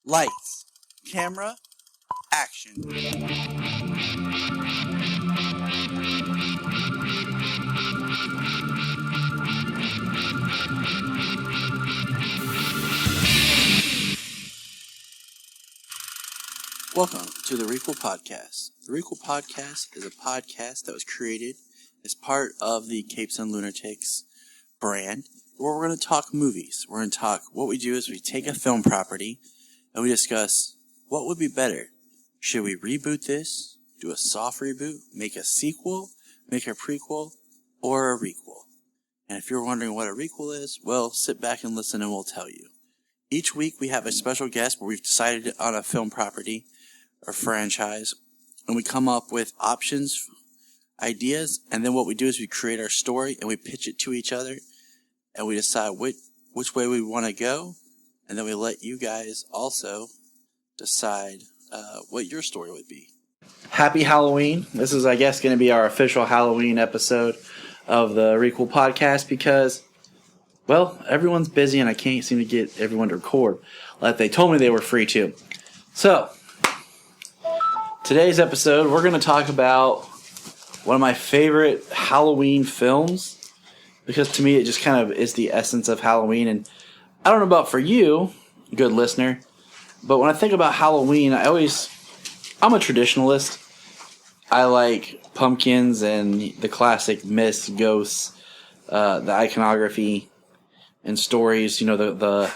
Lights, camera, action. Welcome to the Requel Podcast. The Requel Podcast is a podcast that was created as part of the Capes and Lunatics brand, where we're going to talk movies. We're going to talk, what we do is we take a film property and we discuss what would be better. Should we reboot this, do a soft reboot, make a sequel, make a prequel, or a requel? And if you're wondering what a requel is, well, sit back and listen and we'll tell you. Each week we have a special guest where we've decided on a film property or franchise, and we come up with options, ideas, and then what we do is we create our story and we pitch it to each other, and we decide which way we want to go, and then we let you guys also decide what your story would be. Happy Halloween. This is, I guess, going to be our official Halloween episode of the Requel Podcast because, well, everyone's busy and I can't seem to get everyone to record like they told me they were free to. So, today's episode, we're going to talk about one of my favorite Halloween films, because to me it just kind of is the essence of Halloween. And I don't know about for you, good listener, but when I think about Halloween, I'm a traditionalist. I like pumpkins and the classic myths, ghosts, the iconography and stories, the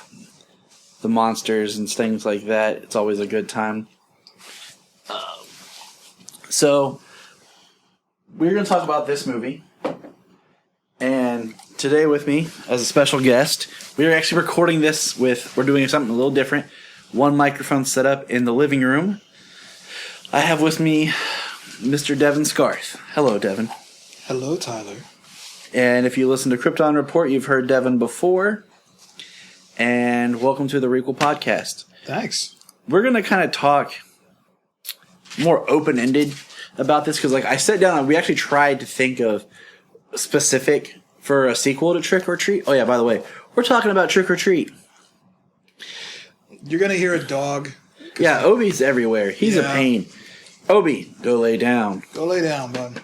monsters and things like that. It's always a good time. So, we're going to talk about this movie. And today with me, as a special guest, we are actually recording this we're doing something a little different. One microphone set up in the living room. I have with me Mr. Devin Scarth. Hello, Devin. Hello, Tyler. And if you listen to Krypton Report, you've heard Devin before. And welcome to the Requel Podcast. Thanks. We're going to kind of talk more open-ended about this, because I sat down and we actually tried to think of specific for a sequel to Trick or Treat. Oh yeah, by the way, we're talking about Trick or Treat. You're going to hear a dog. Yeah, Obi's everywhere. He's a pain. Obi, go lay down. Go lay down, bud.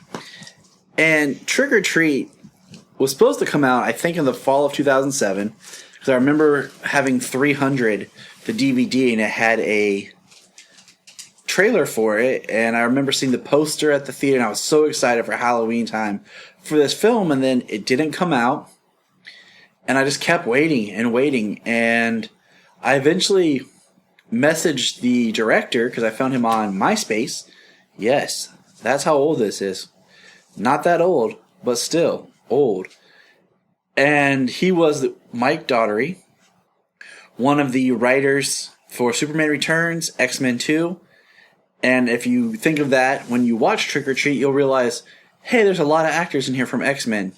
And Trick or Treat was supposed to come out, I think, in the fall of 2007, because I remember having 300, the DVD, and it had a trailer for it, and I remember seeing the poster at the theater, and I was so excited for Halloween time for this film, and then it didn't come out, and I just kept waiting, and I eventually messaged the director, because I found him on MySpace. Yes, that's how old this is. Not that old, but still old. And he was Mike Daugherty, one of the writers for Superman Returns, X-Men 2, and if you think of that, when you watch Trick or Treat, you'll realize, hey, there's a lot of actors in here from X-Men.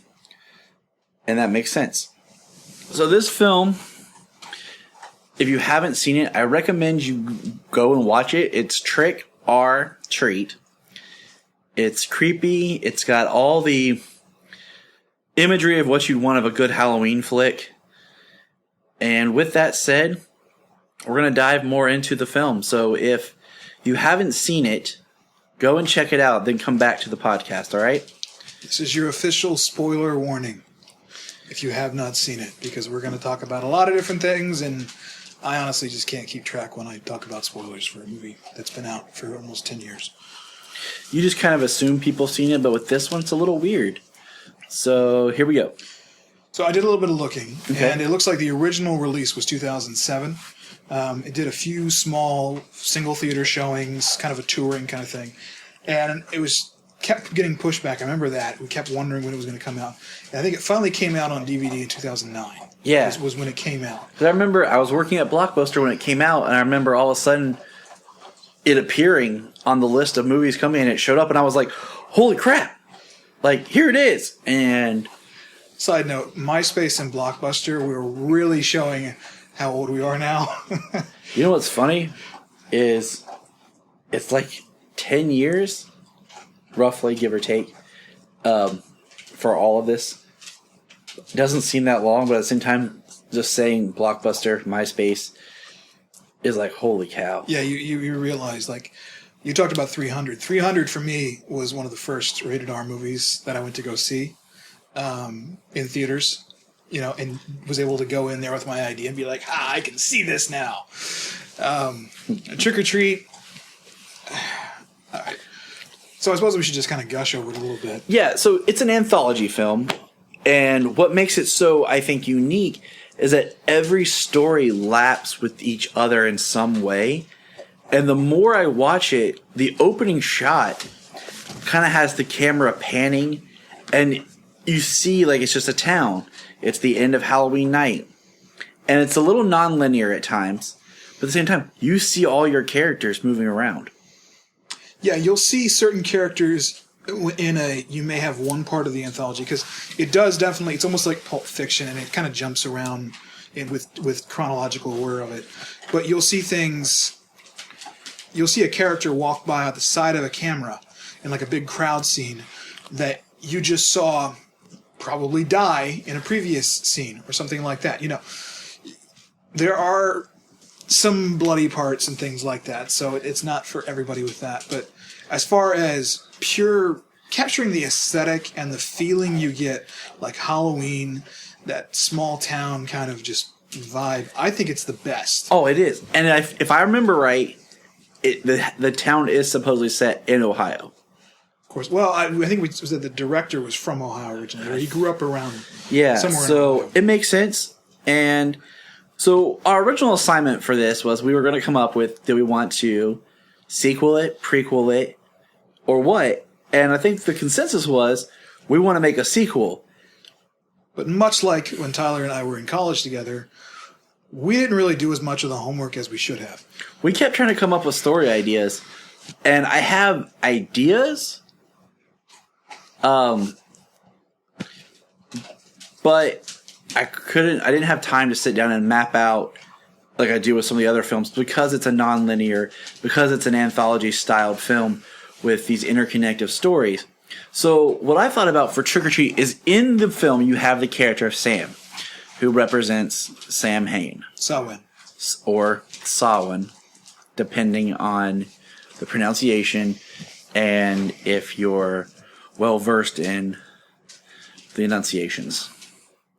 And that makes sense. So this film, if you haven't seen it, I recommend you go and watch it. It's Trick or Treat. It's creepy. It's got all the imagery of what you'd want of a good Halloween flick. And with that said, we're going to dive more into the film. So if you haven't seen it, go and check it out, then come back to the podcast, all right? This is your official spoiler warning if you have not seen it, because we're going to talk about a lot of different things, and I honestly just can't keep track when I talk about spoilers for a movie that's been out for almost 10 years. You just kind of assume people have seen it, but with this one, it's a little weird. So here we go. So I did a little bit of looking, okay, and it looks like the original release was 2007. It did a few small single theater showings, kind of a touring kind of thing. And it kept getting pushed back. I remember that. We kept wondering when it was going to come out. And I think it finally came out on DVD in 2009. Yeah. Was when it came out. Because I remember I was working at Blockbuster when it came out, and I remember all of a sudden it appearing on the list of movies coming, and it showed up, and I was like, holy crap. Here it is. And side note, MySpace and Blockbuster, we were really showing how old we are now. You know what's funny is it's 10 years, roughly, give or take, for all of this. It doesn't seem that long, but at the same time, just saying Blockbuster, MySpace, is like, holy cow. Yeah, you realize, like, you talked about 300. 300 for me was one of the first rated R movies that I went to go see in theaters, and was able to go in there with my ID and be like, I can see this now. Trick or Treat. All right. So I suppose we should just kind of gush over it a little bit. Yeah, so it's an anthology film, and what makes it so, I think, unique is that every story laps with each other in some way. And the more I watch it, the opening shot kind of has the camera panning, and you see, like, it's just a town. It's the end of Halloween night. And it's a little non-linear at times, but at the same time, you see all your characters moving around. Yeah, you'll see certain characters you may have one part of the anthology, because it does definitely, it's almost like Pulp Fiction, and it kind of jumps around with chronological order of it. But you'll see a character walk by at the side of a camera in like a big crowd scene that you just saw probably die in a previous scene or something like that. There are some bloody parts and things like that, so it's not for everybody with that. But as far as pure capturing the aesthetic and the feeling you get, like Halloween, that small town kind of just vibe, I think it's the best. Oh, it is. And if I remember right, the town is supposedly set in Ohio. Of course. Well, I think we said the director was from Ohio originally, or he grew up around somewhere in Ohio. It makes sense. And so our original assignment for this was we were going to come up with, do we want to sequel it, prequel it, or what? And I think the consensus was we want to make a sequel. But much like when Tyler and I were in college together, we didn't really do as much of the homework as we should have. We kept trying to come up with story ideas, and I have ideas, but I didn't have time to sit down and map out like I do with some of the other films, because it's a non-linear, because it's an anthology-styled film with these interconnected stories. So what I thought about for Trick or Treat is, in the film you have the character of Sam, who represents Sam Hain. Samhain. Or Samhain, depending on the pronunciation and if you're well-versed in the enunciations.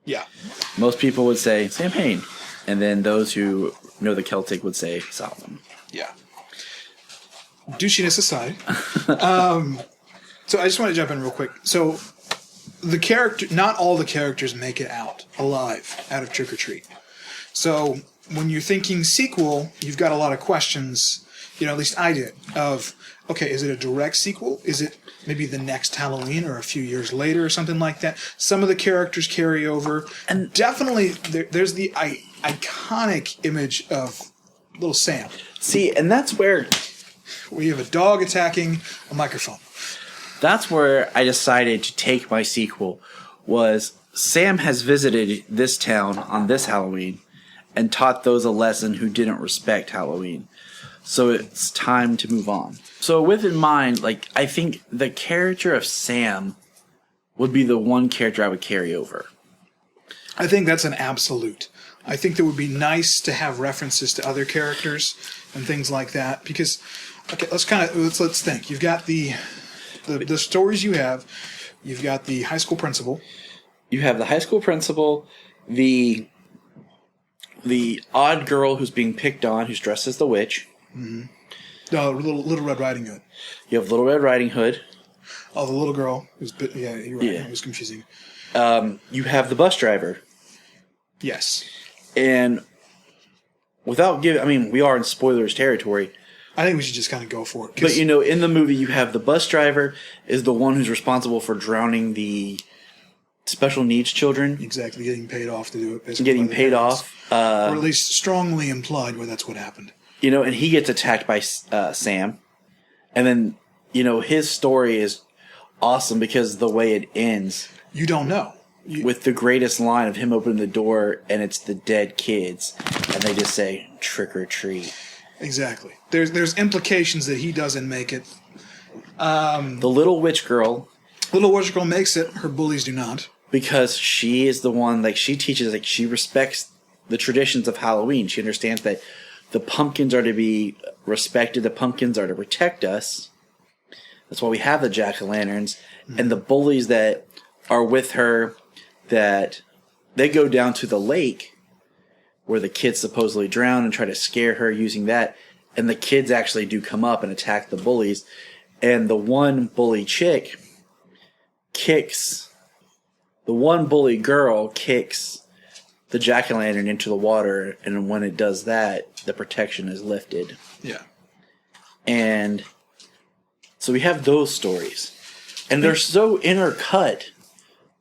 Yeah. Most people would say Sam Hain, and then those who know the Celtic would say Samhain. Yeah. Douchiness aside. So I just want to jump in real quick. So not all the characters make it out alive out of Trick or Treat. So when you're thinking sequel, you've got a lot of questions, at least I did, of, okay, is it a direct sequel? Is it maybe the next Halloween or a few years later or something like that? Some of the characters carry over. And definitely there's the iconic image of little Sam. See, and that's where we have a dog attacking a microphone. That's where I decided to take my sequel, was Sam has visited this town on this Halloween and taught those a lesson who didn't respect Halloween. So it's time to move on. So with in mind, I think the character of Sam would be the one character I would carry over. I think that's an absolute. I think that would be nice to have references to other characters and things like that, because, okay, let's think. You've got the stories you have. You've got the high school principal. You have the high school principal, the odd girl who's being picked on, who's dressed as the witch. Mm-hmm. No, Little Red Riding Hood. You have Little Red Riding Hood. Oh, the little girl. Yeah, you're right. Yeah. It was confusing. You have the bus driver. Yes. And without giving, we are in spoilers territory. I think we should just kind of go for it. But, in the movie, you have the bus driver is the one who's responsible for drowning the special needs children. Exactly, getting paid off to do it. Basically, getting paid off. Or at least strongly implied where that's what happened. And he gets attacked by Sam. And then, his story is awesome because the way it ends. You don't know. With the greatest line of him opening the door, and it's the dead kids. And they just say, trick or treat. Exactly. There's implications that he doesn't make it. The little witch girl. Little witch girl makes it. Her bullies do not. Because she is the one, she teaches, she respects the traditions of Halloween. She understands that the pumpkins are to be respected. The pumpkins are to protect us. That's why we have the jack-o'-lanterns. And the bullies that are with her, that they go down to the lake where the kids supposedly drown and try to scare her using that. And the kids actually do come up and attack the bullies. And the one bully chick the one bully girl kicks the jack-o'-lantern into the water. And when it does that, the protection is lifted. Yeah. And so we have those stories. And they're so intercut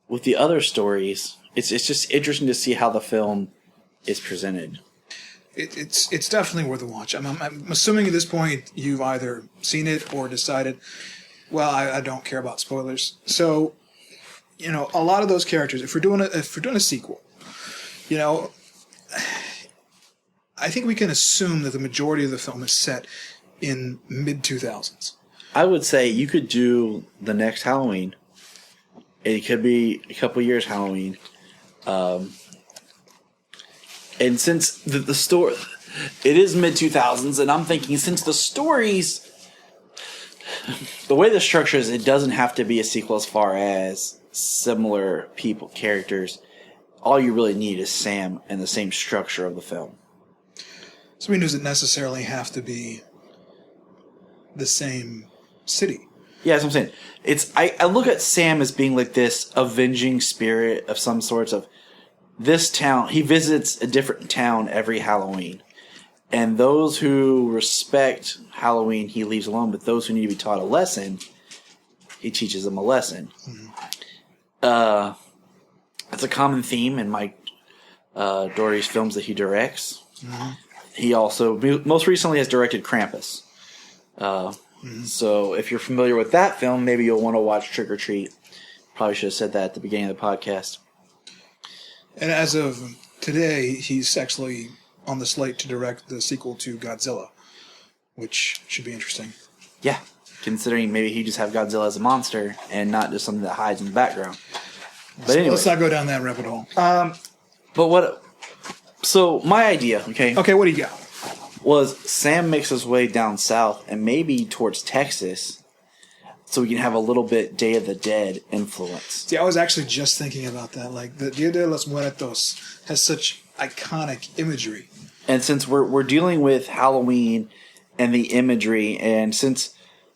with the other stories. It's just interesting to see how the film is presented. It's definitely worth a watch. I'm assuming at this point you've either seen it or decided, well, I don't care about spoilers. So, a lot of those characters, if we're doing a sequel, I think we can assume that the majority of the film is set in mid-2000s. I would say you could do the next Halloween. It could be a couple years Halloween. And since the story, it is mid-2000s, and I'm thinking since the stories, the way the structure is, it doesn't have to be a sequel as far as similar characters. All you really need is Sam and the same structure of the film. So, does it necessarily have to be the same city? Yeah, that's what I'm saying. I look at Sam as being like this avenging spirit of some sorts of this town. He visits a different town every Halloween. And those who respect Halloween, he leaves alone. But those who need to be taught a lesson, he teaches them a lesson. Mm-hmm. That's a common theme in Mike Dougherty's films that he directs. Mm-hmm. He also, most recently, has directed Krampus. So if you're familiar with that film, maybe you'll want to watch Trick or Treat. Probably should have said that at the beginning of the podcast. And as of today, he's actually on the slate to direct the sequel to Godzilla, which should be interesting. Yeah, considering maybe he just have Godzilla as a monster and not just something that hides in the background. But anyway, let's not go down that rabbit hole. So my idea, okay, what do you got? Was Sam makes his way down south and maybe towards Texas, so we can have a little bit Day of the Dead influence. See, I was actually just thinking about that. Like, the Dia de los Muertos has such iconic imagery. And since we're dealing with Halloween and the imagery, and since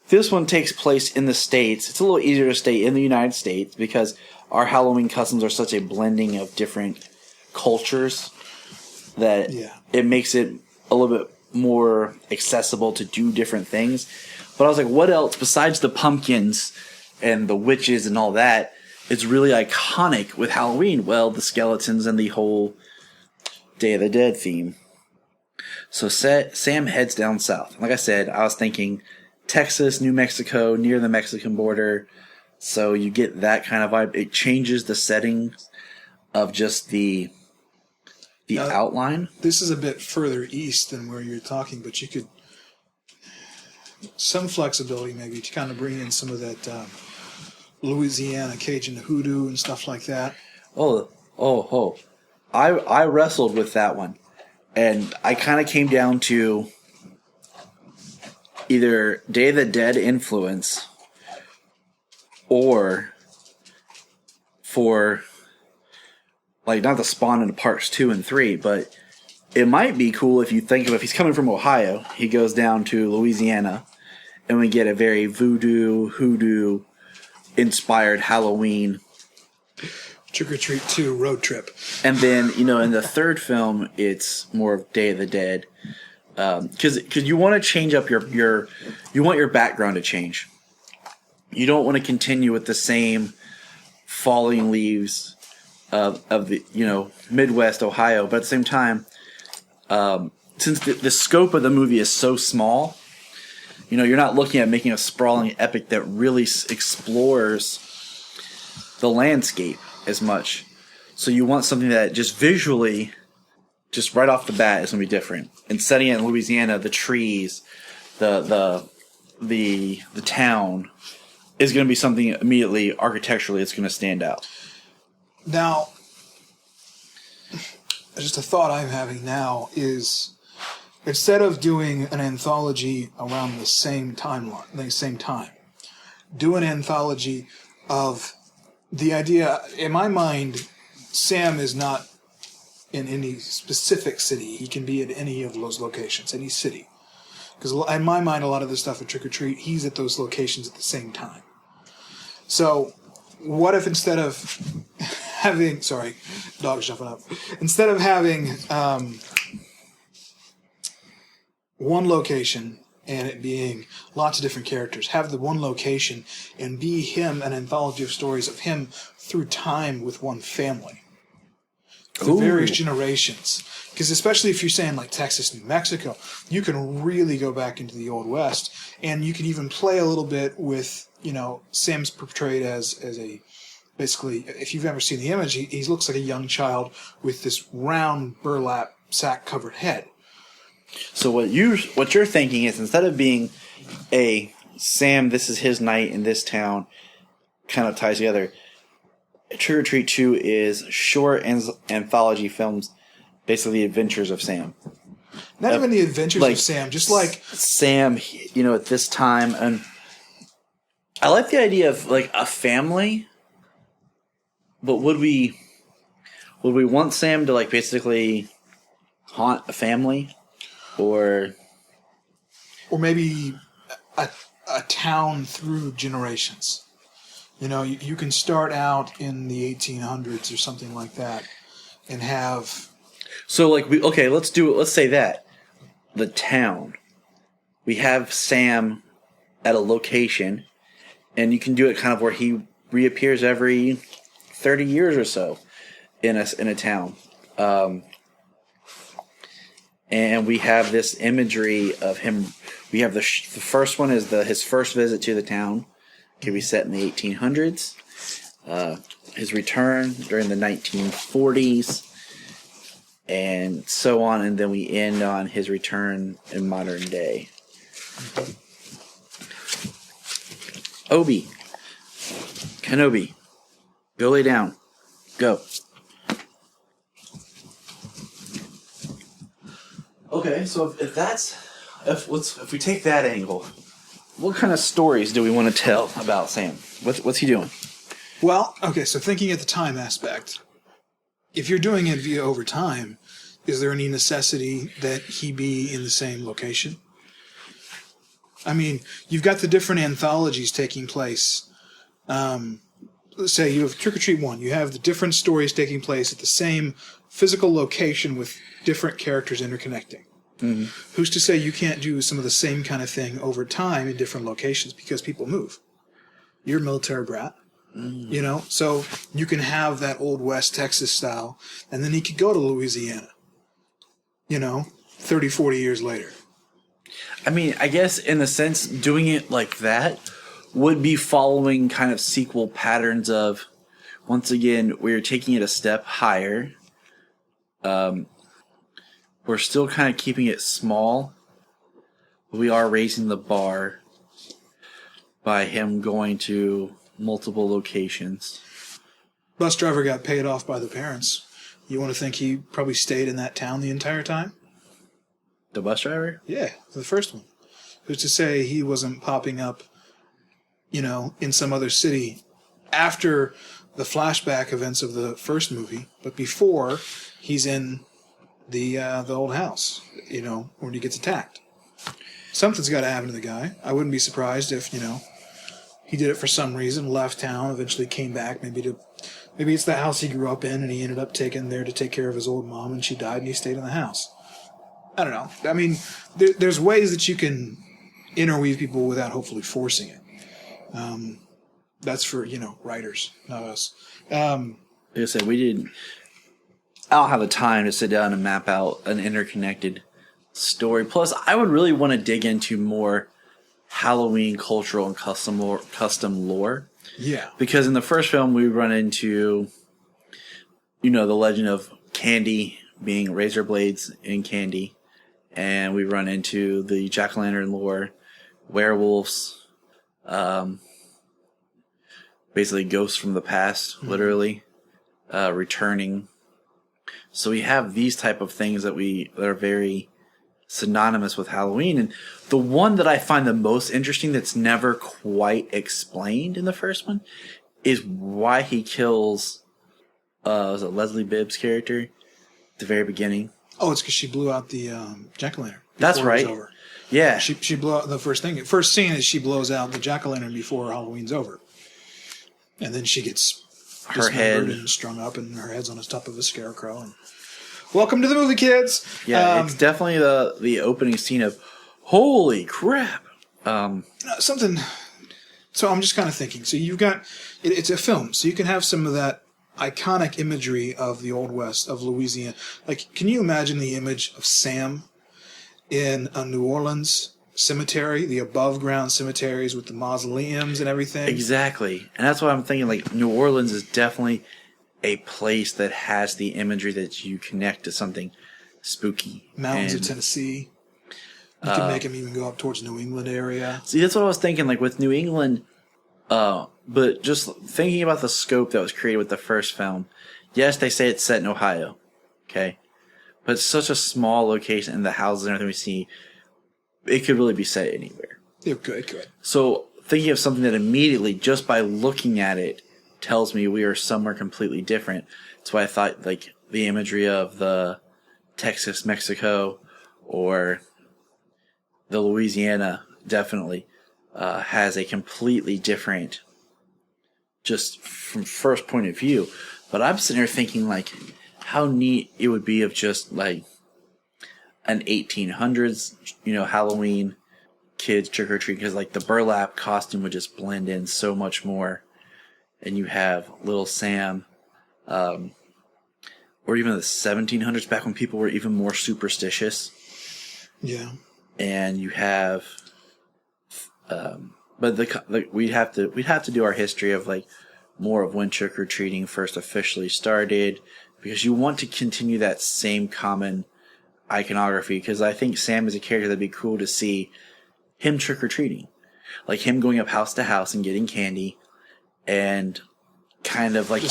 this one takes place in the States, it's a little easier to stay in the United States because our Halloween customs are such a blending of different cultures that it makes it a little bit more accessible to do different things. But I was like, what else besides the pumpkins and the witches and all that is really iconic with Halloween? Well, the skeletons and the whole Day of the Dead theme. So Sam heads down south. Like I said, I was thinking Texas, New Mexico, near the Mexican border. So you get that kind of vibe. It changes the settings of just the outline. This is a bit further east than where you're talking, but you could some flexibility maybe to kind of bring in some of that Louisiana Cajun hoodoo and stuff like that. I wrestled with that one, and I kind of came down to either Day of the Dead influence or for like not the Spawn into parts 2 and 3, but it might be cool if you think of if he's coming from Ohio, he goes down to Louisiana, and we get a very voodoo, hoodoo inspired Halloween. Trick or Treat 2 road trip. And then, in the third film, it's more of Day of the Dead. Because you want to change up you want your background to change. You don't want to continue with the same falling leaves of the, Midwest Ohio. But at the same time, since the scope of the movie is so small, you're not looking at making a sprawling epic that really explores the landscape as much. So you want something that just visually, just right off the bat, is going to be different. And setting it in Louisiana, the trees, the town is going to be something immediately architecturally it's going to stand out. Now, just a thought I'm having now is instead of doing an anthology around the same timeline, the same time, do an anthology of the idea. In my mind, Sam is not in any specific city. He can be at any of those locations, any city. Because in my mind, a lot of the stuff at Trick or Treat, he's at those locations at the same time. So, what if instead of having, sorry, dog's jumping up. Instead of having one location and it being lots of different characters, have the one location and be him, an anthology of stories of him through time with one family. The various generations. Because especially if you're saying like Texas, New Mexico, you can really go back into the Old West, and you can even play a little bit with, Sam's portrayed as a, basically, if you've ever seen the image, he looks like a young child with this round burlap sack covered head. So what you're thinking is, instead of being a Sam, this is his night in this town, kind of ties together, Trick or Treat 2 is short anthology films, basically the adventures of Sam. Not even the adventures of Sam, just like Sam, at this time. And I like the idea of like a family, but would we want Sam to like basically haunt a family, or maybe a town through generations? You can start out in the 1800s or something like that, and have. So let's do it. Let's say that the town, we have Sam at a location, and you can do it kind of where he reappears every 30 years or so in a town, and we have this imagery of him. We have the first one is his first visit to the town. Can be set in the 1800s. His return during the 1940s, and so on, and then we end on his return in modern day. Kenobi, go lay down. Go. Okay, so if we take that angle, what kind of stories do we want to tell about Sam? What's he doing? Well, okay, so thinking at the time aspect, if you're doing it via over time, is there any necessity that he be in the same location? I mean, you've got the different anthologies taking place. Let's say you have Trick or Treat 1. You have the different stories taking place at the same physical location with different characters interconnecting. Mm-hmm. Who's to say you can't do some of the same kind of thing over time in different locations, because people move? You're a military brat, so you can have that Old West Texas style, and then he could go to Louisiana, 30, 40 years later. I mean, I guess in a sense, doing it like that would be following kind of sequel patterns of, once again, we're taking it a step higher. We're still kind of keeping it small, but we are raising the bar by him going to multiple locations. Bus driver got paid off by the parents. You want to think he probably stayed in that town the entire time? The bus driver? Yeah, the first one. Who's to say he wasn't popping up, in some other city after the flashback events of the first movie, but before he's in the old house, when he gets attacked. Something's got to happen to the guy. I wouldn't be surprised if, he did it for some reason, left town, eventually came back, maybe it's the house he grew up in, and he ended up taking there to take care of his old mom, and she died, and he stayed in the house. I don't know. I mean, there's ways that you can interweave people without hopefully forcing it. That's for, writers, not us. Like I said, I don't have the time to sit down and map out an interconnected story. Plus, I would really want to dig into more Halloween cultural and custom lore. Yeah. Because in the first film, we run into, the legend of candy being razor blades in candy. And we run into the jack-o'-lantern lore, werewolves, basically ghosts from the past, literally, returning. So we have these type of things that are very synonymous with Halloween. And the one that I find the most interesting that's never quite explained in the first one is why he kills, was it Leslie Bibb's character at the very beginning? Oh, it's because she blew out the jack-o'-lantern. That's right. Over. Yeah. She blew out the first thing. First scene is she blows out the jack-o'-lantern before Halloween's over. And then she gets her head and strung up, and her head's on the top of a scarecrow. And welcome to the movie, kids. Yeah, it's definitely the opening scene of holy crap. Something. So I'm just kind of thinking. So you've got it's a film, so you can have some of that iconic imagery of the Old West of Louisiana. Like, can you imagine the image of Sam in a New Orleans cemetery, the above ground cemeteries with the mausoleums and everything? Exactly. And that's what I'm thinking. Like, New Orleans is definitely a place that has the imagery that you connect to something spooky. Mountains of Tennessee. You can make them even go up towards New England area. See, that's what I was thinking. Like, with New England, but just thinking about the scope that was created with the first film. Yes, they say it's set in Ohio. Okay. But it's such a small location, and the houses and everything we see, it could really be set anywhere. It could. So thinking of something that immediately, just by looking at it, tells me we are somewhere completely different. That's why I thought like the imagery of the Texas, Mexico, or the Louisiana definitely has a completely different, just from first point of view. But I'm sitting there thinking like how neat it would be of just like an 1800s, Halloween kids trick or treat, because like the burlap costume would just blend in so much more, and you have little Sam, or even the 1700s back when people were even more superstitious. Yeah, and you have, but we'd have to do our history of like more of when trick or treating first officially started, because you want to continue that same common iconography, because I think Sam is a character that'd be cool to see him trick-or-treating. Like him going up house to house and getting candy, and kind of like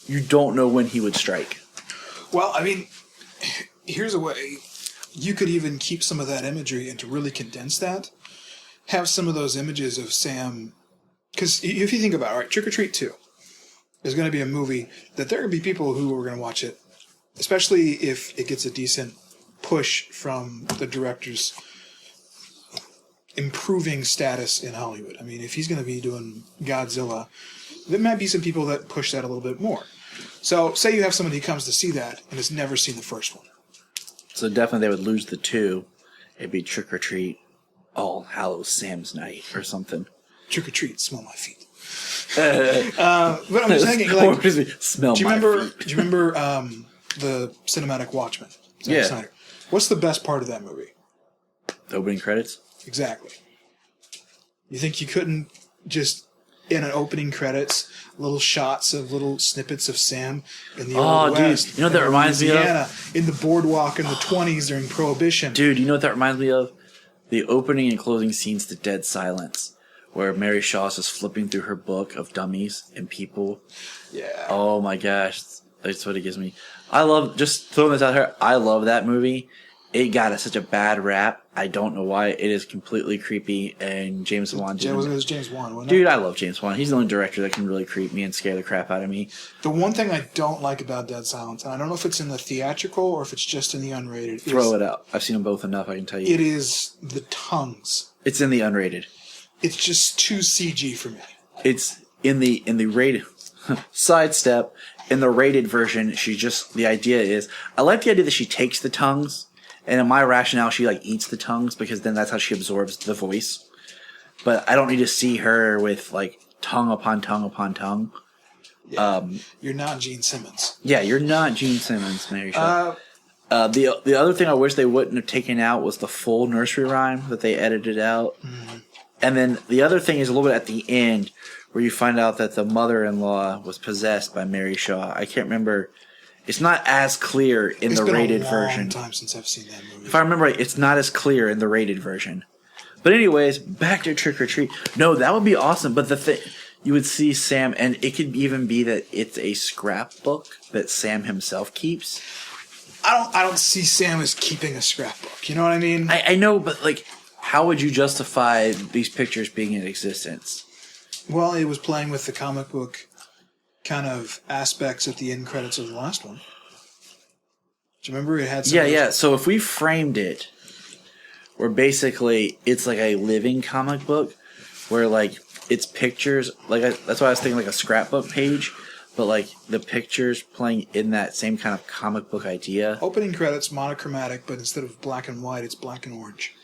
you don't know when he would strike. Well, I mean, here's a way. You could even keep some of that imagery and to really condense that. Have some of those images of Sam. Because if you think about it, right, Trick or Treat 2 is going to be a movie that there are going to be people who are going to watch it, especially if it gets a decent push from the director's improving status in Hollywood. I mean, if he's going to be doing Godzilla, there might be some people that push that a little bit more. So, say you have somebody who comes to see that and has never seen the first one. So definitely they would lose the 2. It'd be Trick or Treat, All Hallows Sam's Night, or something. Trick or Treat, smell my feet. But I'm just thinking, like, smell do you my remember? feet. Do you remember the Cinematic Watchmen? Zack Snyder. What's the best part of that movie? The opening credits? Exactly. You think you couldn't just, in an opening credits, little shots of little snippets of Sam in the Old West? Dude, you know what that reminds me of? In the boardwalk in the 20s during Prohibition. Dude, you know what that reminds me of? The opening and closing scenes to Dead Silence, where Mary Shaw's just flipping through her book of dummies and people. Yeah. Oh my gosh. That's what it gives me. I love, just throwing this out here, I love that movie. It got such a bad rap. I don't know why. It is completely creepy, and James Wan. It was James Wan, wasn't it? Dude, I love James Wan. He's the only director that can really creep me and scare the crap out of me. The one thing I don't like about Dead Silence, and I don't know if it's in the theatrical or if it's just in the unrated. Throw it out. I've seen them both enough, I can tell you. It is the tongues. It's in the unrated. It's just too CG for me. It's in the rated. Sidestep. In the rated version, the idea is, I like the idea that she takes the tongues, and in my rationale, she like eats the tongues, because then that's how she absorbs the voice. But I don't need to see her with like tongue upon tongue upon tongue. Yeah. You're not Gene Simmons. Yeah, you're not Gene Simmons, Mary Shaw. The other thing I wish they wouldn't have taken out was the full nursery rhyme that they edited out. Mm-hmm. And then the other thing is a little bit at the end, where you find out that the mother-in-law was possessed by Mary Shaw. I can't remember. It's not as clear in the rated version. It's been a long time since I've seen that movie. If I remember right, it's not as clear in the rated version. But anyways, back to Trick or Treat. No, that would be awesome. But the thing, you would see Sam, and it could even be that it's a scrapbook that Sam himself keeps. I don't see Sam as keeping a scrapbook. You know what I mean? I know, but like, how would you justify these pictures being in existence? Well, it was playing with the comic book kind of aspects at the end credits of the last one. Do you remember it had some Yeah. So if we framed it, where basically it's like a living comic book, where like it's pictures, like that's why I was thinking like a scrapbook page, but like the pictures playing in that same kind of comic book idea. Opening credits, monochromatic, but instead of black and white, it's black and orange.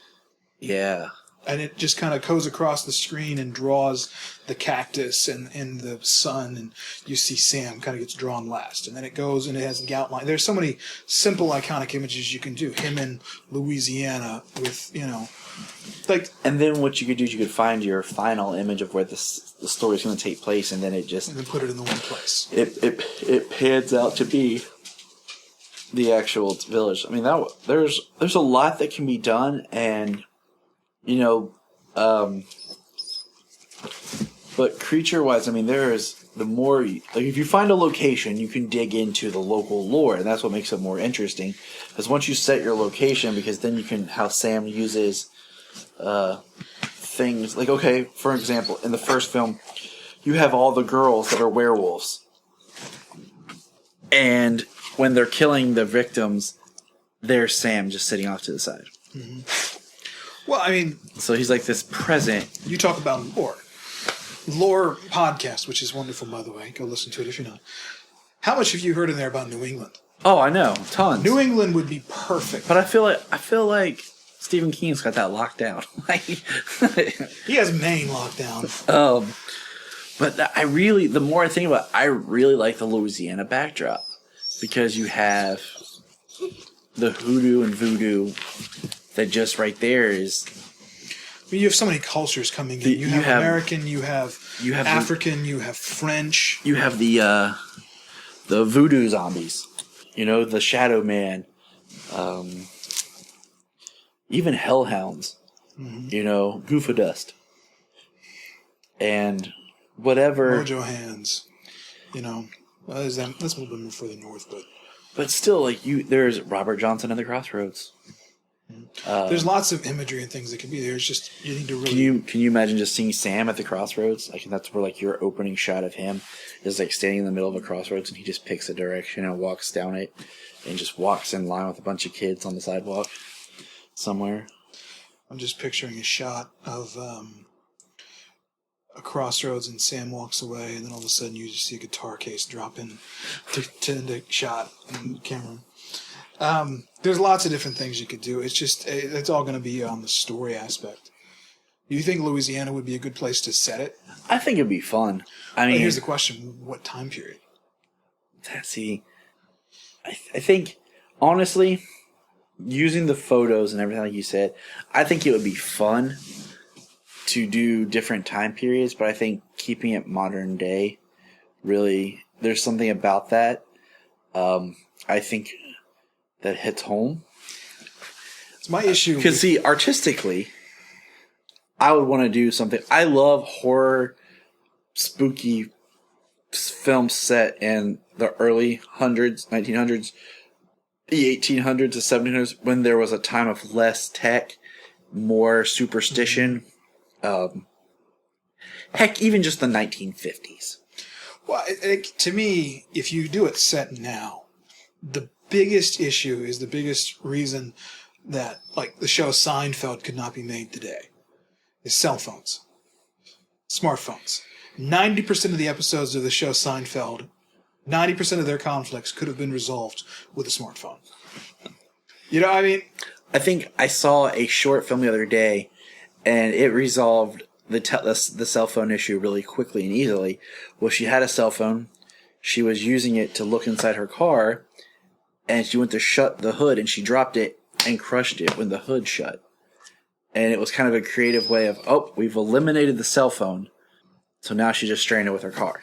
Yeah. And it just kind of goes across the screen and draws the cactus and the sun, and you see Sam kind of gets drawn last. And then it goes and it has the outline. There's so many simple, iconic images you can do. Him in Louisiana with, like... And then what you could do is you could find your final image of where the story is going to take place, and then it just... And then put it in the one place. It pans out to be the actual village. I mean, there's a lot that can be done, and... but creature-wise, I mean, there's the more like if you find a location, you can dig into the local lore, and that's what makes it more interesting. Because once you set your location, because then you can how Sam uses things like for example, in the first film, you have all the girls that are werewolves, and when they're killing the victims, there's Sam just sitting off to the side. Mm-hmm. Well, I mean... So he's like this present... You talk about lore. Lore podcast, which is wonderful, by the way. Go listen to it if you're not. How much have you heard in there about New England? Oh, I know. Tons. New England would be perfect. But I feel like Stephen King's got that locked down. He has Maine locked down. But the more I think about it, I really like the Louisiana backdrop. Because you have the hoodoo and voodoo... That just right there is... I mean, you have so many cultures coming in. You have American, you have African, you have French. You have the voodoo zombies. The Shadow Man. Even Hellhounds. Mm-hmm. Goofa Dust. And whatever... Mojo Hands. That's a little bit more further north, but... But still, like, there's Robert Johnson at the Crossroads. There's lots of imagery and things that can be there. It's just you need to really. Can you imagine just seeing Sam at the crossroads? Like that's where like your opening shot of him is like standing in the middle of a crossroads, and he just picks a direction and walks down it, and just walks in line with a bunch of kids on the sidewalk somewhere. I'm just picturing a shot of a crossroads, and Sam walks away, and then all of a sudden you just see a guitar case drop in to the shot in the camera. There's lots of different things you could do. It's just, it's all going to be on the story aspect. Do you think Louisiana would be a good place to set it? I think it'd be fun. I mean, here's the question: what time period? See, I think honestly, using the photos and everything like you said, I think it would be fun to do different time periods. But I think keeping it modern day, really, there's something about that. I think. That hits home. It's my issue. Because, see, artistically, I would want to do something. I love horror, spooky films set in the early 1900s, the 1800s, the 1700s, when there was a time of less tech, more superstition. Heck, even just the 1950s. Well, to me, if you do it set now, the biggest issue is the biggest reason that, like, the show Seinfeld could not be made today is cell phones, smartphones. 90% of the episodes of the show Seinfeld, 90% of their conflicts could have been resolved with a smartphone. You know what I mean? I think I saw a short film the other day, and it resolved the cell phone issue really quickly and easily. Well, she had a cell phone. She was using it to look inside her car, and she went to shut the hood, and she dropped it and crushed it when the hood shut. And it was kind of a creative way of, we've eliminated the cell phone, so now she's just stranded with her car.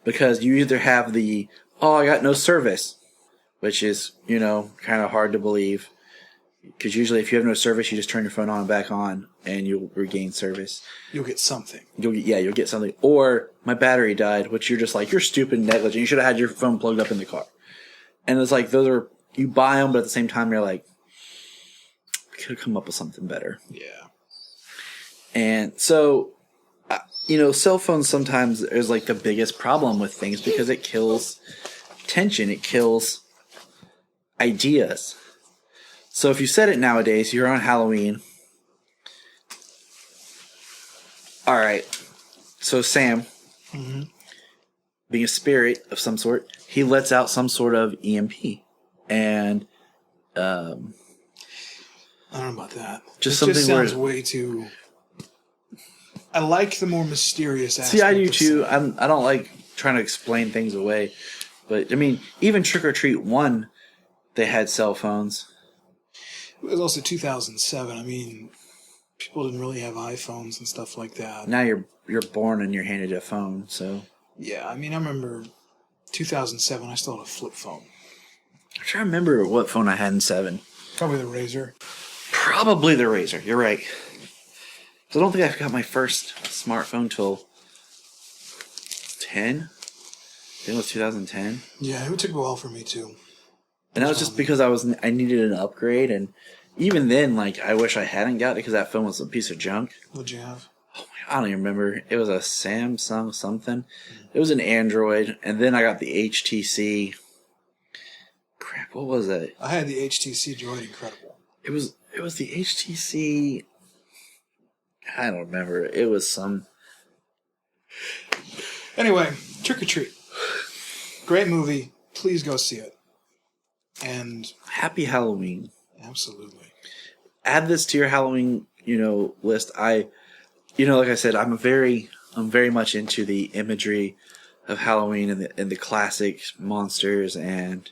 Because you either have I got no service, which is, kind of hard to believe. Because usually if you have no service, you just turn your phone on and back on, and you'll regain service. You'll get something. You'll get something. Or, my battery died, which you're just like, you're stupid and negligent. You should have had your phone plugged up in the car. And it's like, those are you buy them, but at the same time, you're like, we could have come up with something better. Yeah. And so, cell phones sometimes is like the biggest problem with things because it kills tension. It kills ideas. So if you set it nowadays, you're on Halloween. All right. So Sam, being a spirit of some sort, he lets out some sort of EMP. And I don't know about that. Just it something just sounds where, way too. I like the more mysterious aspect. see, I do of too. Sam. I don't like trying to explain things away. But, I mean, even Trick or Treat 1, they had cell phones. It was also 2007. I mean, people didn't really have iPhones and stuff like that. Now you're born and you're handed a phone, so. Yeah, I mean, I remember 2007, I still had a flip phone. I'm trying to remember what phone I had in 7. Probably the Razor. Probably the Razor. You're right. So I don't think I got my first smartphone till 10. I think it was 2010. Yeah, it took a while for me too. And that was just because I needed an upgrade, and even then, like, I wish I hadn't got it because that phone was a piece of junk. What'd you have? Oh my, I don't even remember. It was a Samsung something. It was an Android, and then I got the HTC. Crap, what was that? I had the HTC Droid Incredible. It was the HTC. I don't remember. It was some. Anyway, Trick or Treat. Great movie. Please go see it. And Happy Halloween. absolutely. Add this to your Halloween, list. Like I said, I'm very much into the imagery of Halloween and the classic monsters, and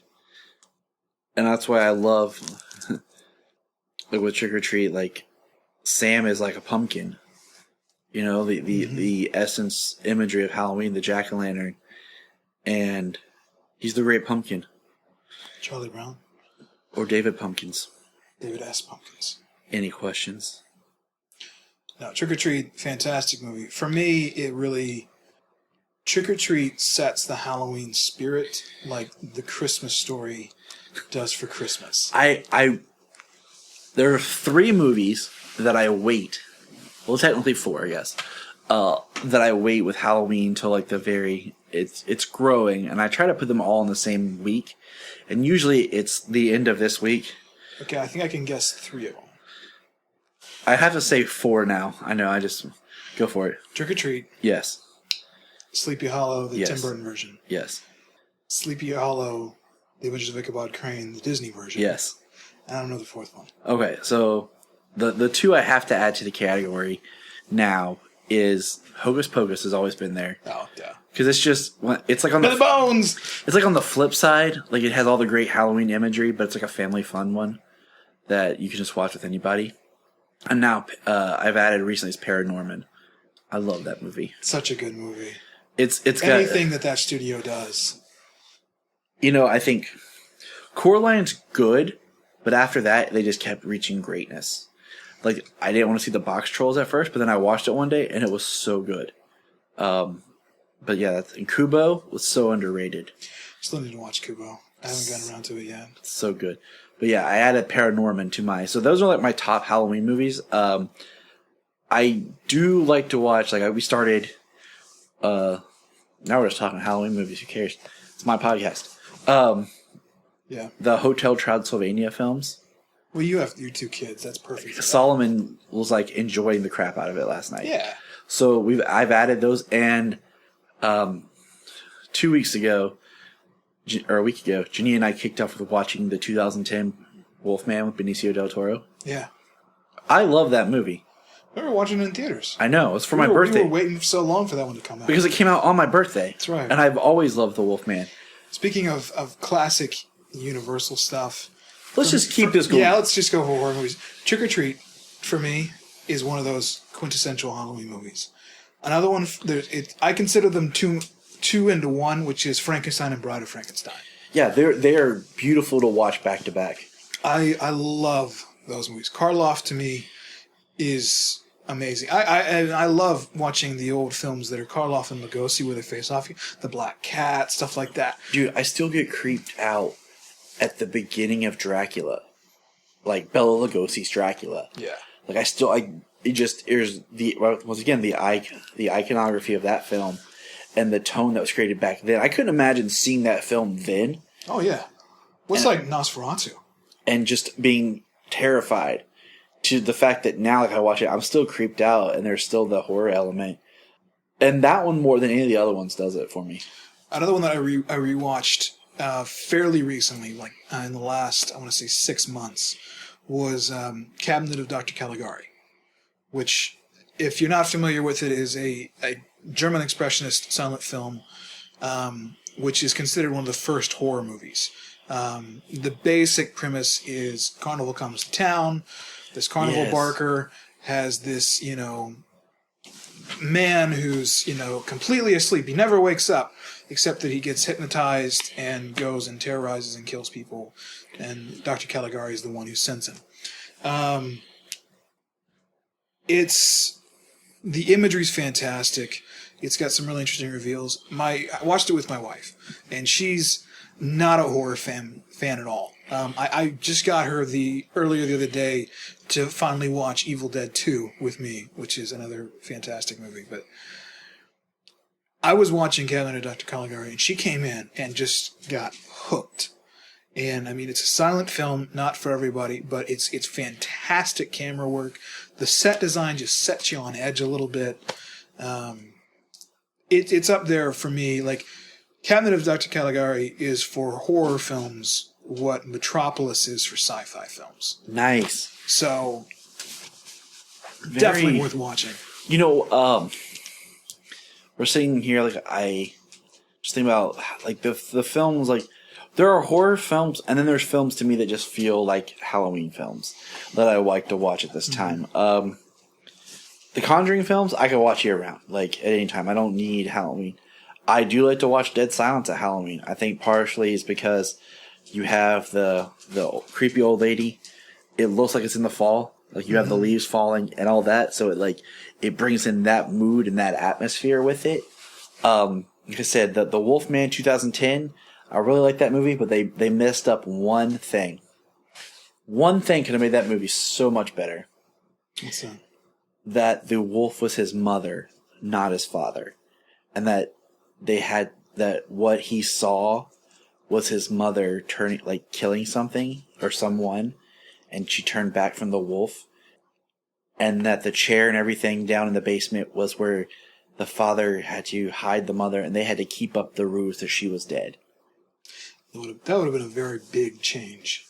that's why I love like with Trick or Treat, like Sam is like a pumpkin. The essence imagery of Halloween, the jack-o'-lantern, and he's the great pumpkin. Charlie Brown. Or David Pumpkins. David S. Pumpkins. Any questions? No, Trick or Treat, fantastic movie. For me, it really... Trick or Treat sets the Halloween spirit like the Christmas Story does for Christmas. There are 3 movies that I wait. Well, technically 4, I guess. That I wait with Halloween till like the very... It's growing, and I try to put them all in the same week. And usually it's the end of this week. Okay, I think I can guess 3 of them. I have to say 4 now. I know, I just... Go for it. Trick or Treat. Yes. Sleepy Hollow, the Yes. Tim Burton version. Yes. Sleepy Hollow, The Adventures of Ichabod Crane, the Disney version. Yes. And I don't know the 4th one. Okay, so the 2 I have to add to the category now is Hocus Pocus has always been there. Oh, yeah. Because it's like on The bones! It's like on the flip side, like it has all the great Halloween imagery, but it's like a family fun one that you can just watch with anybody. And now I've added recently is Paranorman. I love that movie. Such a good movie. It's got anything that studio does. I think Coraline's good, but after that they just kept reaching greatness. Like I didn't want to see the Box Trolls at first, but then I watched it one day and it was so good. But yeah, and Kubo was so underrated. Still need to watch Kubo. I haven't gotten around to it yet. It's so good. But yeah, I added Paranorman to my... So those are like my top Halloween movies. I do like to watch... Like we started... now we're just talking Halloween movies. Who cares? It's my podcast. Yeah. The Hotel Transylvania films. Well, you have your 2 kids. That's perfect. For Solomon was like enjoying the crap out of it last night. Yeah. So I've added those, and 2 weeks ago, or a week ago, Jenny and I kicked off with watching the 2010 Wolfman with Benicio del Toro. Yeah. I love that movie. We were watching it in theaters. I know. It's for my birthday. We were waiting so long for that one to come out. Because it came out on my birthday. That's right. And I've always loved the Wolfman. Speaking of classic Universal stuff... Let's just keep this going. Yeah, let's just go for horror movies. Trick or Treat, for me, is one of those quintessential Halloween movies. Another one, I consider them two into one, which is Frankenstein and Bride of Frankenstein. Yeah, they're beautiful to watch back to back. I love those movies. Karloff, to me, is amazing. I love watching the old films that are Karloff and Lugosi where they face off. The Black Cat, stuff like that. Dude, I still get creeped out at the beginning of Dracula, like Bela Lugosi's Dracula. Yeah. Like there's once again the iconography of that film and the tone that was created back then. I couldn't imagine seeing that film then. Oh yeah. What's like Nosferatu? And just being terrified to the fact that now, like I watch it, I'm still creeped out, and there's still the horror element. And that one more than any of the other ones does it for me. Another one that I rewatched fairly recently, like in the last, I want to say 6 months, was Cabinet of Dr. Caligari, which, if you're not familiar with it, is a German expressionist silent film, which is considered one of the first horror movies. The basic premise is Carnival comes to town. This carnival barker has this, man who's, completely asleep. He never wakes up, except that he gets hypnotized and goes and terrorizes and kills people. And Dr. Caligari is the one who sends him. The imagery's fantastic. It's got some really interesting reveals. I watched it with my wife, and she's not a horror fan at all. I just got her earlier the other day to finally watch Evil Dead 2 with me, which is another fantastic movie. But I was watching Cabinet of Dr. Caligari, and she came in and just got hooked. And I mean, it's a silent film, not for everybody, but it's fantastic camera work. The set design just sets you on edge a little bit. It's up there for me. Like, Cabinet of Dr. Caligari is for horror films what Metropolis is for sci-fi films. Nice. So, definitely worth watching. We're sitting here, like, I just think about, like, the films, like, there are horror films, and then there's films to me that just feel like Halloween films that I like to watch at this time. The Conjuring films, I can watch year-round, like, at any time. I don't need Halloween. I do like to watch Dead Silence at Halloween. I think partially is because you have the creepy old lady. It looks like it's in the fall. Like, you have the leaves falling and all that, so it brings in that mood and that atmosphere with it. Like I said, the Wolfman 2010, I really like that movie, but they messed up one thing. One thing could have made that movie so much better. What's that? That the wolf was his mother, not his father. And that what he saw was his mother killing something or someone, and she turned back from the wolf. And that the chair and everything down in the basement was where the father had to hide the mother, and they had to keep up the ruse that she was dead. That would have been a very big change.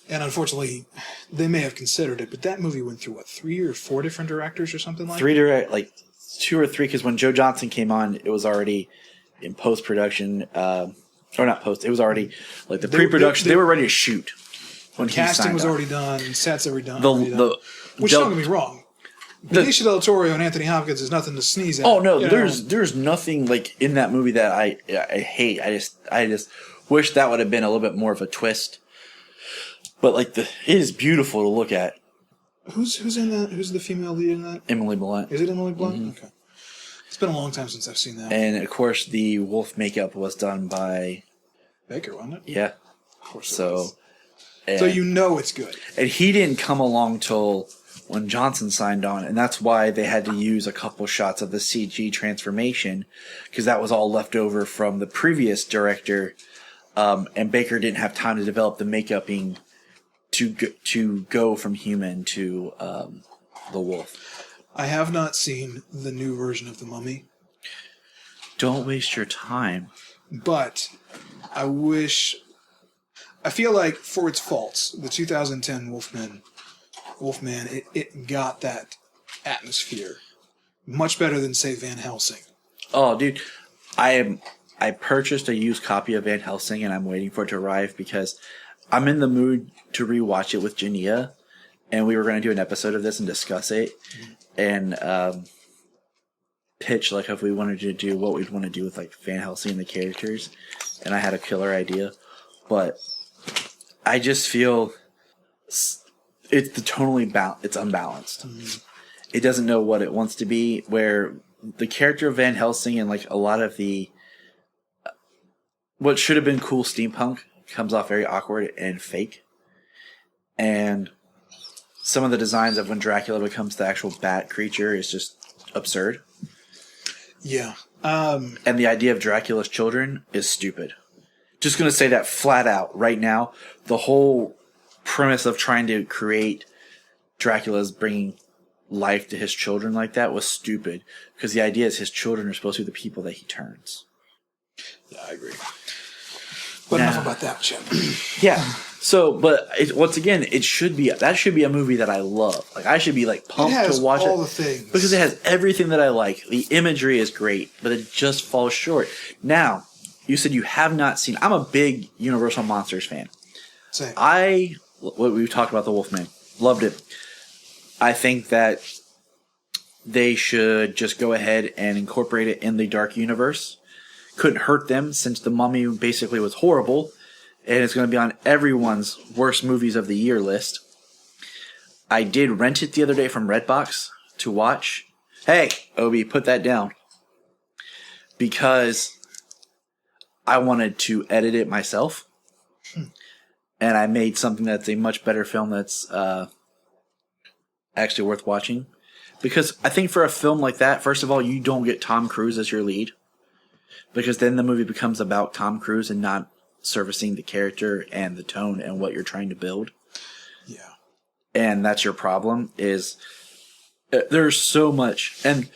And unfortunately, they may have considered it, but that movie went through, 3 or 4 different directors or something like that? 2 or 3, because when Joe Johnson came on, it was already in post-production, or not post, it was already, like, the pre-production, they were ready to shoot. When casting was already done, sets already done. Which, don't get me wrong, Benicio del Toro and Anthony Hopkins is nothing to sneeze at. Oh, no, there's nothing, like, in that movie that I hate. I just wish that would have been a little bit more of a twist. But, like, it is beautiful to look at. Who's in that? Who's the female lead in that? Emily Blunt. Is it Emily Blunt? Mm-hmm. Okay. It's been a long time since I've seen that. And, of course, the wolf makeup was done by Baker, wasn't it? Yeah. Of course it was. And, so you know it's good. And he didn't come along till when Johnson signed on, and that's why they had to use a couple shots of the CG transformation, because that was all left over from the previous director, and Baker didn't have time to develop the makeuping to go from human to the wolf. I have not seen the new version of The Mummy. Don't waste your time. But I feel like, for its faults, the 2010 Wolfman, it got that atmosphere much better than, say, Van Helsing. Oh, dude, I purchased a used copy of Van Helsing, and I'm waiting for it to arrive because I'm in the mood to rewatch it with Jania, and we were going to do an episode of this and discuss it, and pitch, like, if we wanted to do what we'd want to do with, like, Van Helsing and the characters, and I had a killer idea, but I just feel it's unbalanced. Mm-hmm. It doesn't know what it wants to be, where the character of Van Helsing and, like, a lot of the what should have been cool steampunk comes off very awkward and fake. And some of the designs of when Dracula becomes the actual bat creature is just absurd. Yeah. And the idea of Dracula's children is stupid. Just going to say that flat out right now. The whole premise of trying to create Dracula's bringing life to his children like that was stupid. Because the idea is his children are supposed to be the people that he turns. Yeah, I agree. But enough about that, Chip. Yeah. So, but once again, that should be a movie that I love. Like, I should be like pumped to watch it. It has all the things. Because it has everything that I like. The imagery is great, but it just falls short. Now, you said you have not seen. I'm a big Universal Monsters fan. Same. What we've talked about, The Wolfman, loved it. I think that they should just go ahead and incorporate it in the Dark Universe. Couldn't hurt them since The Mummy basically was horrible. And it's going to be on everyone's worst movies of the year list. I did rent it the other day from Redbox to watch. Hey, Obi, put that down. Because I wanted to edit it myself. And I made something that's a much better film that's actually worth watching. Because I think for a film like that, first of all, you don't get Tom Cruise as your lead. Because then the movie becomes about Tom Cruise and not servicing the character and the tone and what you're trying to build. Yeah. And that's your problem is there's so much. And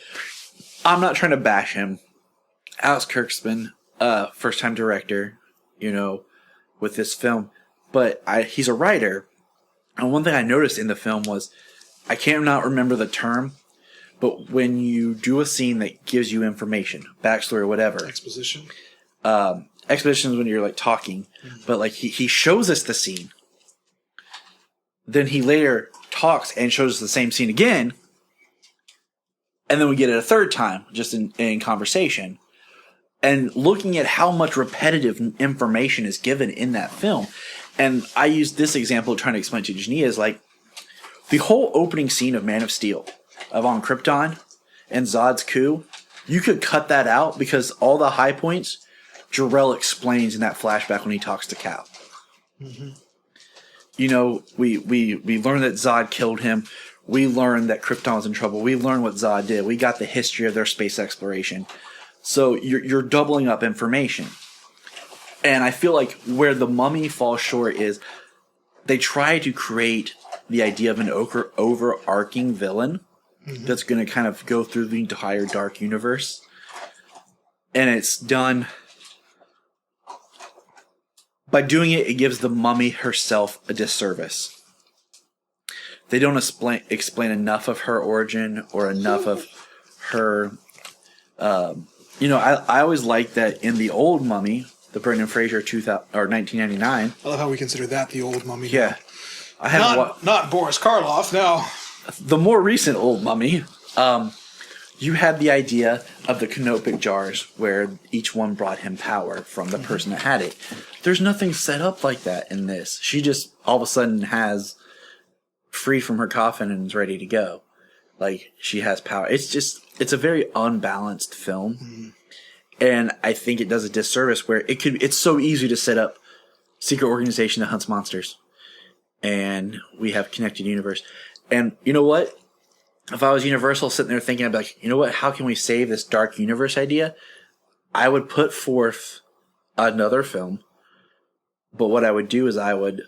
I'm not trying to bash him. Alex Kurtzman, first time director, with this film. But he's a writer. And one thing I noticed in the film was, I can't not remember the term, but when you do a scene that gives you information, backstory or whatever. Exposition. Exposition is when you're like talking, but like he shows us the scene. Then he later talks and shows us the same scene again. And then we get it a third time, just in conversation. And looking at how much repetitive information is given in that film. And I use this example trying to explain to Jania is like the whole opening scene of Man of Steel, of on Krypton and Zod's coup. You could cut that out because all the high points Jor-El explains in that flashback when he talks to Cal. Mm-hmm. We learned that Zod killed him. We learned that Krypton was in trouble. We learned what Zod did. We got the history of their space exploration. So you're doubling up information. And I feel like where The Mummy falls short is they try to create the idea of an overarching villain that's going to kind of go through the entire Dark Universe. And it's done... By doing it, it gives the Mummy herself a disservice. They don't explain enough of her origin or enough of her... I always liked that in the old Mummy, the Brendan Fraser 1999... I love how we consider that the old Mummy. Yeah. I haven't not Boris Karloff, no. The more recent old Mummy... you had the idea of the canopic jars where each one brought him power from the person that had it. There's nothing set up like that in this. She just all of a sudden has free from her coffin and is ready to go. Like, she has power. It's a very unbalanced film. Mm-hmm. And I think it does a disservice where it's so easy to set up secret organization that hunts monsters. And we have connected universe. And you know what? If I was Universal sitting there thinking, I'd be like, you know what? How can we save this dark universe idea? I would put forth another film. But what I would do is I would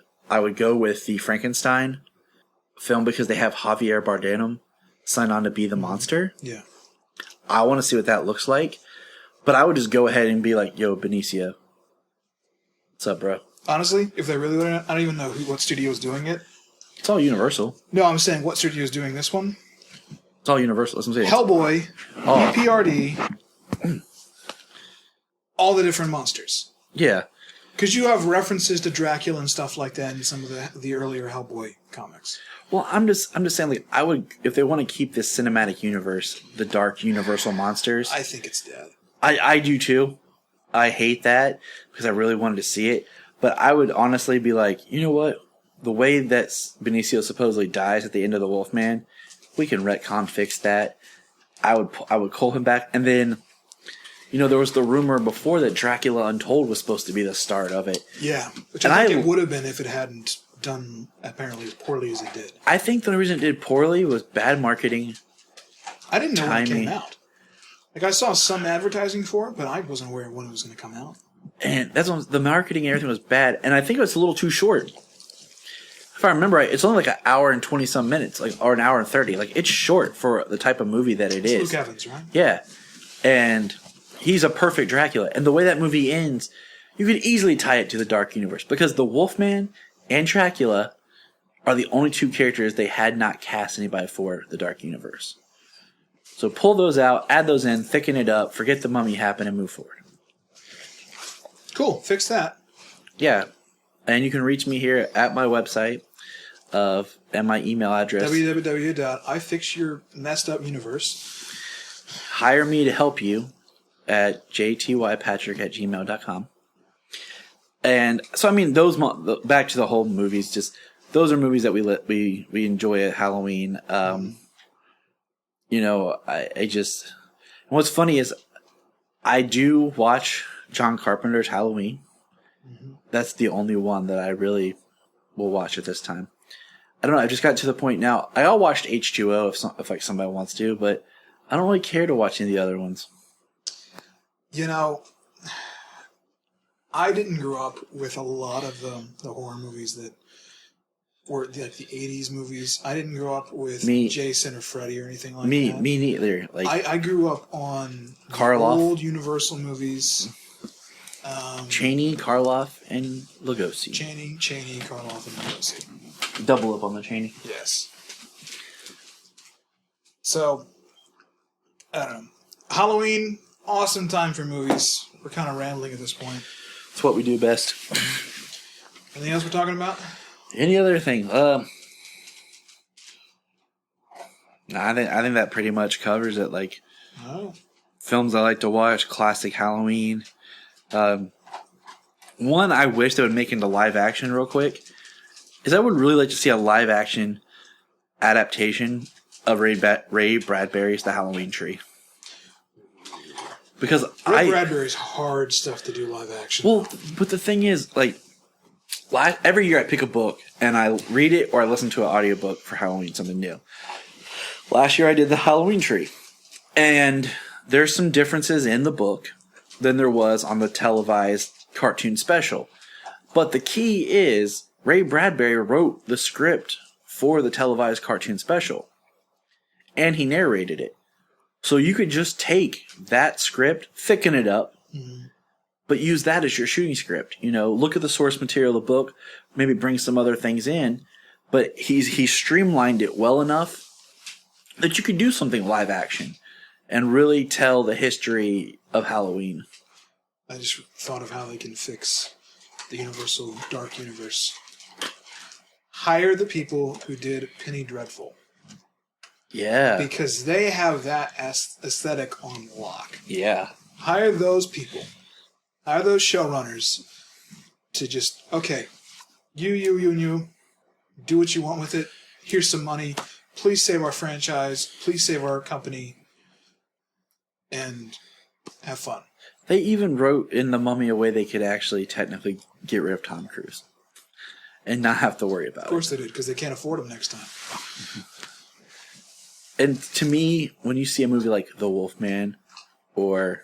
go with the Frankenstein film because they have Javier Bardem signed on to be the monster. Yeah. I want to see what that looks like. But I would just go ahead and be like, yo, Benicio. What's up, bro? Honestly, if they really learn it, I don't even know what studio is doing it. It's all Universal. No, I'm saying what studio is doing this one? It's all Universal. That's what I'm saying. Hellboy, EPRD, all the different monsters. Yeah. Because you have references to Dracula and stuff like that in some of the earlier Hellboy comics. Well, I'm just saying, like, I would, if they want to keep this cinematic universe, the dark Universal monsters. I think it's dead. I do too. I hate that because I really wanted to see it. But I would honestly be like, you know what? The way that Benicio supposedly dies at the end of the Wolfman, we can retcon fix that. I would call him back, and then there was the rumor before that Dracula Untold was supposed to be the start of it. Yeah, which I think it would have been if it hadn't done apparently as poorly as it did. I think the reason it did poorly was bad marketing. I didn't know when it came out. Like, I saw some advertising for it, but I wasn't aware of when it was going to come out. And that's when the marketing and everything was bad. And I think it was a little too short. If I remember right, it's only like an hour and 20-some minutes, or an hour and 30. Like, it's short for the type of movie that it is. Luke Evans, right? Yeah. And he's a perfect Dracula. And the way that movie ends, you could easily tie it to the Dark Universe. Because the Wolfman and Dracula are the only two characters they had not cast anybody for the Dark Universe. So pull those out, add those in, thicken it up, forget the Mummy happened, and move forward. Cool. Fix that. Yeah. And you can reach me here at my website and my email address. www.ifixyourmessedupuniverse. Hire me to help you at jtypatrick@gmail.com. And so, I mean, those back to the whole movies. Just those are movies that we enjoy at Halloween. I just. What's funny is, I do watch John Carpenter's Halloween. Mm-hmm. That's the only one that I really will watch at this time. I don't know. I've just got to the point now. I watched H2O if like somebody wants to, but I don't really care to watch any of the other ones. I didn't grow up with a lot of the horror movies that were like the 80s movies. I didn't grow up with Jason or Freddy or anything like that. Me neither. Like, I grew up on Karloff. Old Universal movies. Chaney, Karloff, and Lugosi. Chaney, Karloff, and Lugosi. Double up on the Chaney. Yes. So, I don't know. Halloween, awesome time for movies. We're kind of rambling at this point. It's what we do best. Anything else we're talking about? Any other thing? I think that pretty much covers it. Like, films I like to watch, classic Halloween. One I wish they would make into live action real quick is I would really like to see a live action adaptation of Ray Bradbury's The Halloween Tree. Because Bradbury's hard stuff to do live action. Well, but the thing is, like, every year I pick a book and I read it or I listen to an audiobook for Halloween, something new. Last year I did The Halloween Tree. And there's some differences in the book than there was on the televised cartoon special. But the key is Ray Bradbury wrote the script for the televised cartoon special. And he narrated it. So you could just take that script, thicken it up, but use that as your shooting script. Look at the source material of the book, maybe bring some other things in, but he streamlined it well enough that you could do something live action and really tell the history of Halloween. I just thought of how they can fix the Universal Dark Universe. Hire the people who did Penny Dreadful. Yeah. Because they have that aesthetic on lock. Yeah. Hire those people. Hire those showrunners to just, okay, you, do what you want with it. Here's some money. Please save our franchise. Please save our company. And have fun. They even wrote in The Mummy a way they could actually technically get rid of Tom Cruise. And not have to worry about it. Of course they did, because they can't afford him next time. And to me, when you see a movie like The Wolfman or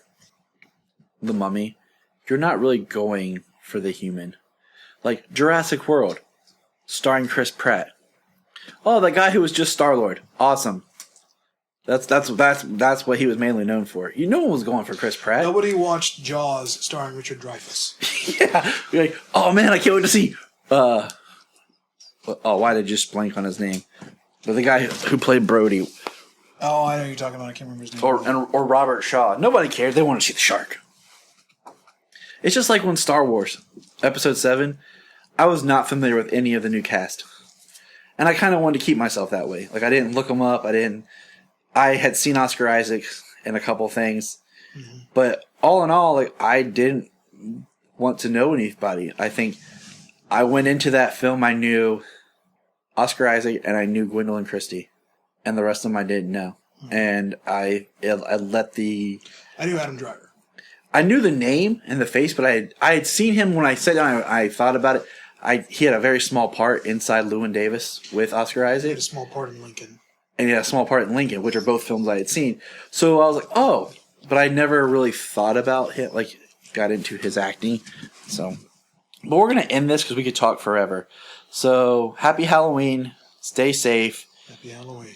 The Mummy, you're not really going for the human. Like Jurassic World, starring Chris Pratt. Oh, the guy who was just Star-Lord. Awesome. That's what he was mainly known for. No one was going for Chris Pratt. Nobody watched Jaws starring Richard Dreyfuss. Yeah. You're like, oh man, I can't wait to see. Why did I just blank on his name? But the guy who played Brody. Oh, I know who you're talking about. I can't remember his name. Or Robert Shaw. Nobody cared. They want to see the shark. It's just like when Star Wars, Episode 7, I was not familiar with any of the new cast. And I kind of wanted to keep myself that way. Like, I didn't look them up. I had seen Oscar Isaac in a couple things. Mm-hmm. But all in all, like, I didn't want to know anybody. I think I went into that film, I knew Oscar Isaac and I knew Gwendolyn Christie. And the rest of them I didn't know. Mm-hmm. And I knew Adam Driver. I knew the name and the face, but I had seen him when I sat down. I thought about it. He had a very small part inside Llewyn Davis with Oscar He Isaac. had a small part in Lincoln. And he had a small part in Lincoln, which are both films I had seen. So I was like, oh, but I never really thought about him, like got into his acting. So, but we're going to end this because we could talk forever. So happy Halloween. Stay safe. Happy Halloween.